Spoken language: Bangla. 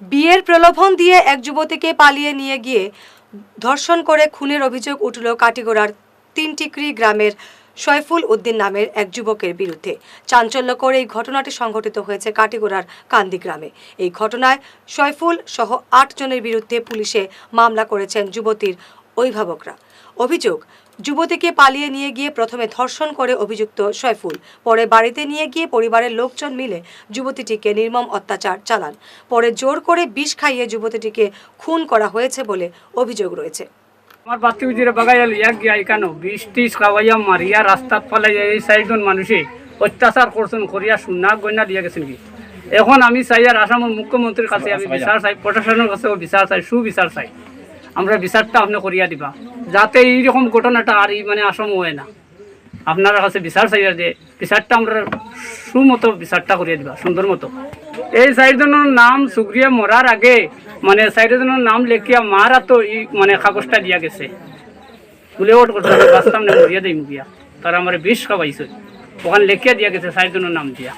বিয়ের প্রলোভন দিয়ে এক যুবতীকে পালিয়ে নিয়ে গিয়ে ধর্ষণ করে খুনের অভিযোগ উঠল কাটিগড়ার তিনটিকরি গ্রামের সয়ফুল উদ্দিন নামের এক যুবকের বিরুদ্ধে। চাঞ্চল্যকর এই ঘটনাটি সংঘটিত হয়েছে কাটিগড়ার কান্দি গ্রামে। এই ঘটনায় সয়ফুল সহ ৮ জনের বিরুদ্ধে পুলিশে মামলা করেছেন যুবতীর অভিভাবকরা। অভিযোগ, যুবতীকে পালিয়ে নিয়ে গিয়ে প্রথমে ধর্ষণ করে অভিযুক্ত সয়ফুল, পরে বাড়িতে নিয়ে গিয়ে পরিবারের লোকজন মিলে যুবতীটিকে নির্মম অত্যাচার চালান। পরে জোর করে বিষ খাইয়ে যুবতীটিকে খুন করা হয়েছে বলে অভিযোগ রয়েছে। আমার বাতি উজিরে বাগাইয়া লিয়া গিয়া কেন ২০-৩০ খাওয়াইয়া মারিয়া রাস্তাত ফেলাইয়া এই ৪ জন মানুষে অত্যাচার করছেন করিয়া সুনা গয়না লিয়া গেছেন কি। এখন আমি চাই আর আসামের মুখ্যমন্ত্রীর কাছে আমি বিচার চাই, প্রশাসনের কাছেও বিচার চাই, সুবিচার চাই। আমরা বিচারটা আপনি করিয়া দিবা যাতে এইরকম ঘটনাটা আর মানে আসাম হয় না। আপনার কাছে বিচার চাই যে বিচারটা আমরা সুমতো বিচারটা করিয়া দিবা সুন্দর মতো। এই ৪ জনের নাম সুগ্রিয়া মরার আগে মানে ৪ জনের নাম লেখিয়া মারা তো মানে কাগজটা দিয়া গেছে বলে ওট করতে বাস্তব না মরিয়া দেই মুখিয়া তারা আমার বিষ খাওয়াইছে ওখানে লেখিয়া দিয়া গেছে ৪ জনের নাম দিয়া।